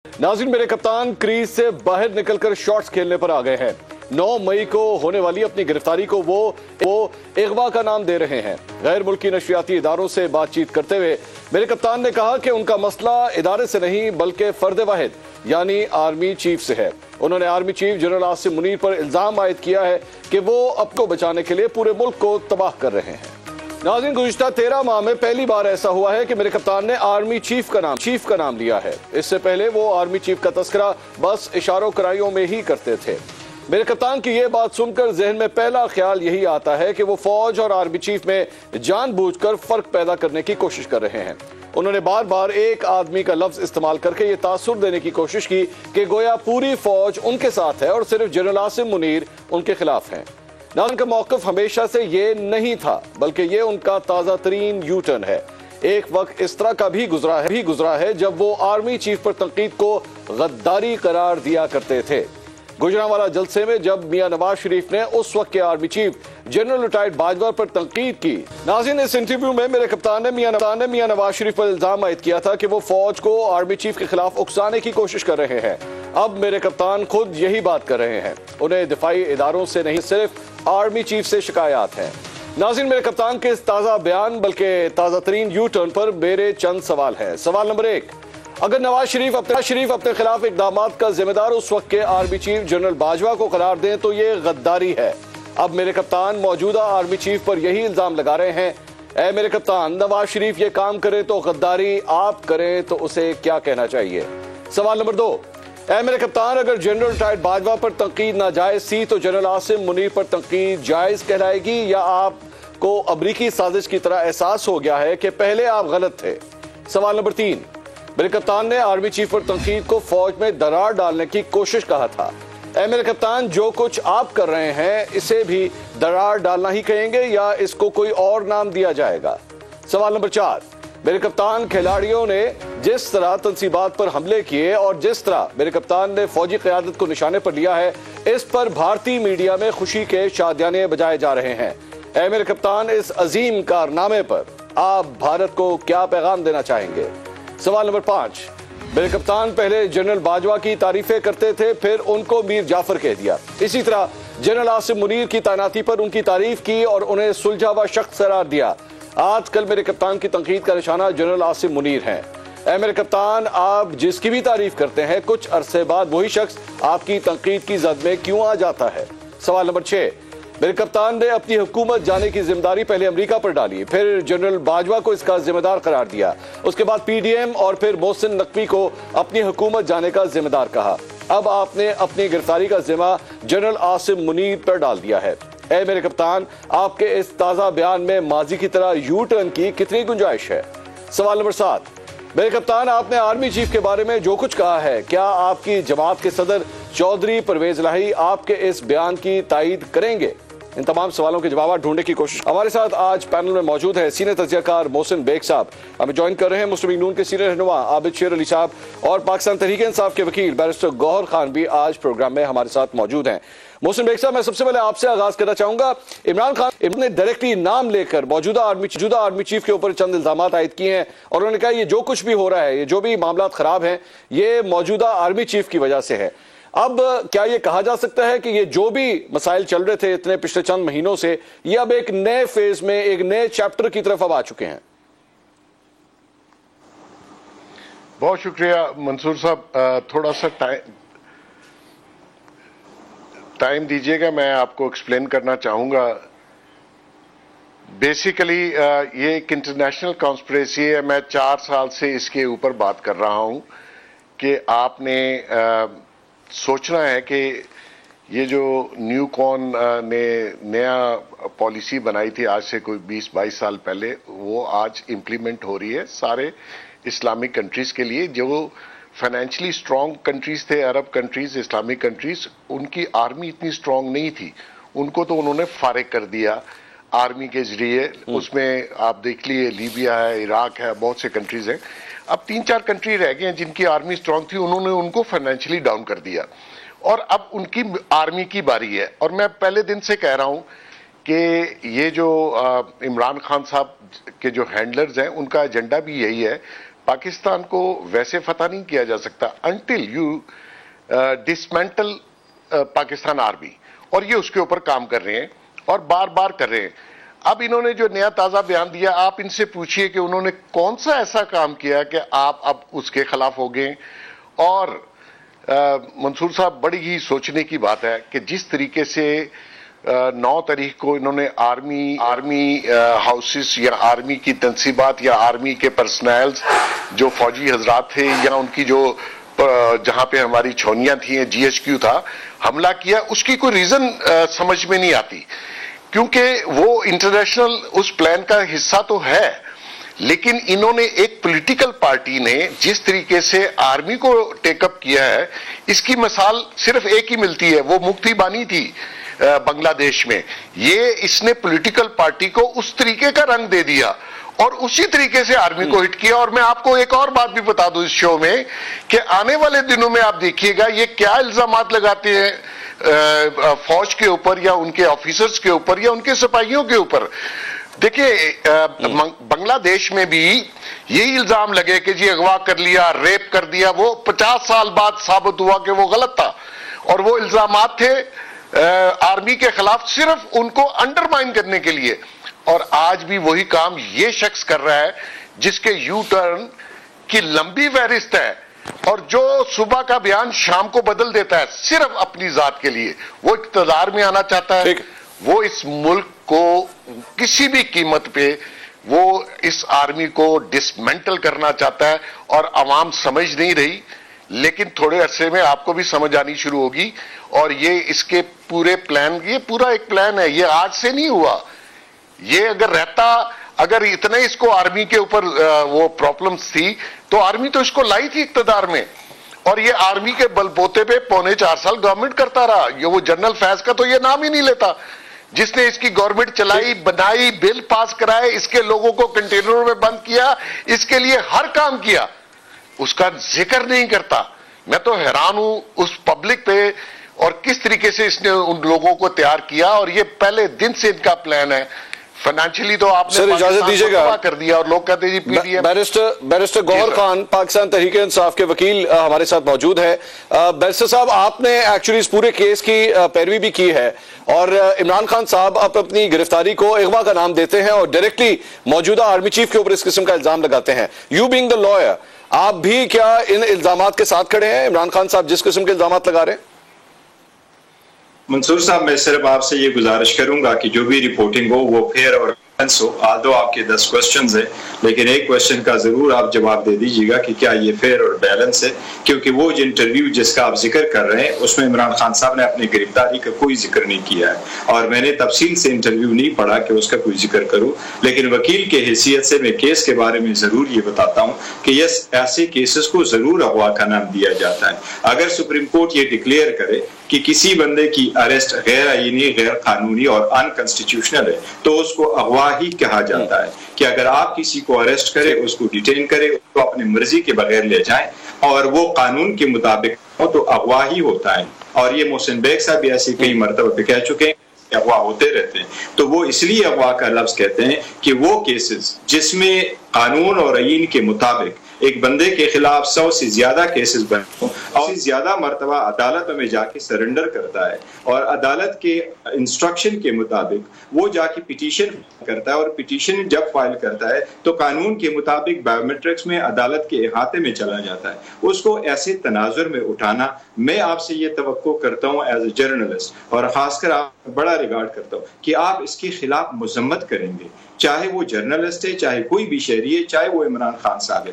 नाज़रीन, मेरे कप्तान क्रीज से बाहर निकलकर शॉट्स खेलने पर आ गए हैं। 9 मई को होने वाली अपनी गिरफ्तारी को वो इगवा का नाम दे रहे हैं। गैर मुल्की नशरियाती इदारों से बातचीत करते हुए मेरे कप्तान ने कहा कि उनका मसला इदारे से नहीं बल्कि फर्द वाहिद यानी आर्मी चीफ से है। उन्होंने army chief general Asim Munir पर इल्जाम आयद किया है कि वो आपको बचाने के लिए पूरे मुल्क को तबाह कर रहे हैं। नाज़रीन, गुज़िश्ता 13 माह में पहली बार ऐसा हुआ है कि मेरे कप्तान ने आर्मी चीफ का नाम लिया है। इससे पहले वो आर्मी चीफ का तस्करा बस इशारों कराइयों में ही करते थे। मेरे कप्तान की ये बात सुनकर जहन में पहला ख्याल यही आता है कि वो फौज और आर्मी चीफ में जानबूझकर फर्क पैदा करने की कोशिश कर रहे हैं। उन्होंने बार बार एक आदमी का लफ्ज इस्तेमाल करके ये तासुर देने की कोशिश की कि गोया पूरी फौज उनके साथ है और सिर्फ जनरल आसिम मुनीर उनके खिलाफ हैं। नाज़रीन, का मौक़िफ़ हमेशा से ये नहीं था बल्कि ये उनका ताज़ा तरीन यू टर्न है। एक वक्त इस तरह का भी गुजरा है जब वो आर्मी चीफ पर तनकीद को गद्दारी करार दिया करते थे। गुजरांवाला जलसे में जब मियां नवाज शरीफ ने उस वक्त के army chief general retired Bajwa पर तनकीद की। नाज़रीन, इस इंटरव्यू में मेरे कप्तान ने मियां नवाज शरीफ पर इल्जाम आयद किया था कि वो फौज को आर्मी चीफ के खिलाफ उकसाने की कोशिश कर रहे हैं। अब मेरे कप्तान खुद यही बात कर रहे हैं। उन्हें दिफाई इदारों से नहीं सिर्फ आर्मी चीफ से शिकायत हैं। नाज़रीन, मेरे कप्तान के इस ताज़ा बयान बल्कि ताज़ा तरीन यू टर्न पर मेरे चंद सवाल हैं। सवाल नंबर 1, अगर नवाज शरीफ अपने खिलाफ इक़दामात का जिम्मेदार उस वक्त के आर्मी चीफ जनरल बाजवा को करार दें तो ये गद्दारी है। अब मेरे कप्तान मौजूदा आर्मी चीफ पर यही इल्जाम लगा रहे हैं। ऐ मेरे कप्तान, नवाज शरीफ ये काम करे तो गद्दारी, आप करें तो उसे क्या कहना चाहिए? सवाल नंबर 2, ऐ मेरे कप्तान, अगर जनरल रिटायर्ड बाजवा पर तनकीद नाजायज थी तो जनरल आसिम मुनीर पर तनकीद जायज कहलाएगी या आपको अमरीकी साजिश की तरह एहसास हो गया है कि पहले आप गलत थे? सवाल नंबर 3, मेरे कप्तान ने आर्मी चीफ पर तनकीद को फौज में दरार डालने की कोशिश कहा था। ऐ मेरे कप्तान, जो कुछ आप कर रहे हैं इसे भी दरार डालना ही कहेंगे या इसको कोई और नाम दिया जाएगा? सवाल नंबर 4, मेरे कप्तान, खिलाड़ियों ने जिस तरह तंसीबात पर हमले किए और जिस तरह मेरे कप्तान ने फौजी क़यादत को निशाने पर लिया है, इस पर भारतीय मीडिया में खुशी के शादियाने बजाए जा रहे हैं। ऐ मेरे कप्तान, इस अजीम कारनामे पर आप भारत को क्या पैगाम देना चाहेंगे? सवाल नंबर 5, मेरे कप्तान, पहले जनरल बाजवा की तारीफें करते थे, फिर उनको मीर जाफर कह दिया। इसी तरह जनरल आसिम मुनीर की तैनाती पर उनकी तारीफ की और उन्हें सुलझा हुआ शख्स करार दिया। आजकल मेरे कप्तान की तनकीद का निशाना जनरल आसिम मुनीर हैं। ऐ मेरे कप्तान, आप जिसकी भी तारीफ करते हैं कुछ अरसे बाद वही शख्स आपकी तनकीद की जद में क्यों आ जाता है? सवाल नंबर 6, मेरे कप्तान ने अपनी हुकूमत जाने की जिम्मेदारी पहले अमेरिका पर डाली, फिर जनरल बाजवा को इसका जिम्मेदार करार दिया, उसके बाद PDM और फिर मोहसिन नकवी को अपनी हुकूमत जाने का जिम्मेदार कहा। अब आपने अपनी गिरफ्तारी का जिम्मा जनरल आसिम मुनीर पर डाल दिया है। ऐ मेरे कप्तान, आपके इस ताज़ा बयान में माजी की तरह यू टर्न की कितनी गुंजाइश है? सवाल नंबर 7, मेरे कप्तान, आपने आर्मी चीफ के बारे में जो कुछ कहा है, क्या आपकी जमात के सदर चौधरी परवेज इलाही आपके इस बयान की तायीद करेंगे? इन तमाम सवालों के जवाब ढूंढने की कोशिश। हमारे साथ आज पैनल में मौजूद है सीनियर तज्ज़ियाकार मोहसिन बेग साहब, हमें ज्वाइन कर रहे हैं मुस्लिम लीग नून के सीनियर रहनुमा आबिद शेर अली साहब और पाकिस्तान तहरीक इंसाफ के वकील बैरिस्टर गौहर खान भी आज प्रोग्राम में हमारे साथ मौजूद हैं। मोहसिन बेग साहब, मैं सबसे पहले आपसे आगाज करना चाहूंगा। इमरान खान ने डायरेक्टली नाम लेकर मौजूदा आर्मी चीफ के ऊपर चंद इल्जाम आयद किए हैं और उन्होंने कहा ये जो कुछ भी हो रहा है, ये जो भी मामला खराब हैं, ये मौजूदा आर्मी चीफ की वजह से है। अब क्या ये कहा जा सकता है कि ये जो भी मसाइल चल रहे थे इतने पिछले चंद महीनों से, ये अब एक नए फेज में, एक नए चैप्टर की तरफ अब आ चुके हैं? बहुत शुक्रिया मंसूर साहब, थोड़ा सा टाइम दीजिएगा, मैं आपको एक्सप्लेन करना चाहूंगा। बेसिकली ये एक इंटरनेशनल कॉन्स्पिरेसी है। मैं 4 साल से इसके ऊपर बात कर रहा हूं कि आपने सोचना है कि ये जो न्यू कॉन ने नया पॉलिसी बनाई थी आज से कोई 20-22 साल पहले, वो आज इंप्लीमेंट हो रही है सारे इस्लामिक कंट्रीज के लिए। जो फाइनेंशियली स्ट्रांग कंट्रीज थे, अरब कंट्रीज, इस्लामिक कंट्रीज, उनकी आर्मी इतनी स्ट्रांग नहीं थी, उनको तो उन्होंने फारिग कर दिया आर्मी के जरिए। उसमें आप देख लिए लीबिया है, इराक है, बहुत से कंट्रीज हैं। अब 3-4 कंट्री रह गए हैं जिनकी आर्मी स्ट्रांग थी, उन्होंने उनको फाइनेंशियली डाउन कर दिया और अब उनकी आर्मी की बारी है। और मैं पहले दिन से कह रहा हूं कि ये जो इमरान खान साहब के जो हैंडलर्स हैं, उनका एजेंडा भी यही है पाकिस्तान को वैसे फतह नहीं किया जा सकता until you dismantle Pakistan army, और ये उसके ऊपर काम कर रहे हैं और बार बार कर रहे हैं। अब इन्होंने जो नया ताजा बयान दिया, आप इनसे पूछिए कि उन्होंने कौन सा ऐसा काम किया कि आप अब उसके खिलाफ हो गए। और मंसूर साहब, बड़ी ही सोचने की बात है कि जिस तरीके से 9 तारीख को इन्होंने आर्मी हाउसेस या आर्मी की तंसीबात या आर्मी के पर्सनल्स जो फौजी हजरात थे या उनकी जो जहां पे हमारी छौनियां थी, GHQ था, हमला किया, उसकी कोई रीजन समझ में नहीं आती, क्योंकि वो इंटरनेशनल उस प्लान का हिस्सा तो है, लेकिन इन्होंने एक पॉलिटिकल पार्टी ने जिस तरीके से आर्मी को टेकअप किया है, इसकी मिसाल सिर्फ एक ही मिलती है, वो मुक्ति बानी थी बांग्लादेश में। ये इसने पॉलिटिकल पार्टी को उस तरीके का रंग दे दिया और उसी तरीके से आर्मी को हिट किया। और मैं आपको एक और बात भी बता दूं इस शो में कि आने वाले दिनों में आप देखिएगा ये क्या इल्जामात लगाते हैं फौज के ऊपर या उनके ऑफिसर्स के ऊपर या उनके सिपाहियों के ऊपर। देखिए बांग्लादेश में भी यही इल्जाम लगे कि जी अगवा कर लिया, रेप कर दिया, वो 50 साल बाद साबित हुआ कि वो गलत था और वो इल्जामात थे आर्मी के खिलाफ सिर्फ उनको अंडरमाइन करने के लिए। और आज भी वही काम ये शख्स कर रहा है जिसके यू टर्न की लंबी फहरिस्त है और जो सुबह का बयान शाम को बदल देता है सिर्फ अपनी जात के लिए। वो इक़्तिदार में आना चाहता है, वो इस मुल्क को किसी भी कीमत पे वो इस आर्मी को डिसमेंटल करना चाहता है और अवाम समझ नहीं रही, लेकिन थोड़े अरसे में आपको भी समझ आनी शुरू होगी। और ये इसके पूरे प्लान, ये पूरा एक प्लान है, ये आज से नहीं हुआ। ये अगर रहता, अगर इतने इसको आर्मी के ऊपर वो प्रॉब्लम्स थी तो आर्मी तो इसको लाई थी इक़्तिदार में, और ये आर्मी के बलबोते पे 3.25 साल गवर्नमेंट करता रहा। ये वो जनरल फैज का तो ये नाम ही नहीं लेता जिसने इसकी गवर्नमेंट चलाई, बनाई, बिल पास कराए, इसके लोगों को कंटेनरों में बंद किया, इसके लिए हर काम किया, उसका जिक्र नहीं करता। मैं तो हैरान हूं उस पब्लिक पे और किस तरीके से इसने उन लोगों को तैयार किया। और ये पहले दिन से इनका प्लान है। फाइनेंशियली तो आपने इजाजत दीजिएगा कर दिया और लोग कहते हैं जी पीडीएम। बैरिस्टर गौहर खान पाकिस्तान तहरीक इंसाफ के वकील हमारे साथ मौजूद है। बैरिस्टर साहब, आपने एक्चुअली इस पूरे केस की पैरवी भी की है और इमरान खान साहब अब अपनी गिरफ्तारी को अगवा का नाम देते हैं और डायरेक्टली मौजूदा आर्मी चीफ के ऊपर इस किस्म का इल्जाम लगाते हैं। यू बीइंग द लॉयर, आप भी क्या इन इल्जामात के साथ खड़े हैं? इमरान खान साहब जिस किस्म के इल्जामात लगा रहे हैं। मंसूर साहब, मैं सिर्फ आपसे ये गुजारिश करूंगा कि जो भी रिपोर्टिंग हो वो फेयर और बैलेंस हो। आदो आपके 10 क्वेश्चंस है, लेकिन एक क्वेश्चन का जरूर आप जवाब दे दीजिएगा कि क्या ये फेयर और बैलेंस है, क्योंकि वो जो इंटरव्यू जिसका आप जिक्र कर रहे हैं उसमें इमरान खान साहब ने अपनी गिरफ्तारी का कोई जिक्र नहीं किया है और मैंने तफसील से इंटरव्यू नहीं पढ़ा कि उसका कोई जिक्र करूं, लेकिन वकील के हैसियत से मैं केस के बारे में जरूर ये बताता हूं कि ये ऐसे केसेस को जरूर अगवा का नाम दिया जाता है। अगर सुप्रीम कोर्ट ये डिक्लेयर करे कि किसी बंदे की अरेस्ट गैर आईनी, गैर कानूनी और अनकॉन्स्टिट्यूशनल है तो उसको अगवा ही कहा जाता है। कि अगर आप किसी को अरेस्ट करें, उसको डिटेन करें, उसको अपनी मर्जी के बगैर ले जाएं और वो कानून के मुताबिक हो तो अगवा ही होता है। और ये मोहसिन बेग साहब भी ऐसे कई मरतबा पे कह चुके हैं अगवा होते रहते हैं। तो वो इसलिए अगवा का लफ्ज कहते हैं कि वो केसेस जिसमें कानून और आईन के मुताबिक एक बंदे के खिलाफ 100 से ज्यादा केसेस बने और ज्यादा मरतबा अदालत में जाके सरेंडर करता है और अदालत के इंस्ट्रक्शन के मुताबिक वो जाके पिटीशन करता है और पिटीशन जब फाइल करता है तो कानून के मुताबिक बायोमेट्रिक्स में अदालत के अहाते में चला जाता है। उसको ऐसे तनाजुर में उठाना, मैं आपसे ये तवक्को करता हूँ एज ए जर्नलिस्ट और खासकर आप बड़ा रिगार्ड करता हूँ कि आप इसके खिलाफ मजम्मत करेंगे, चाहे वो जर्नलिस्ट है, चाहे कोई भी शहरी है, चाहे वो इमरान खान साहब है।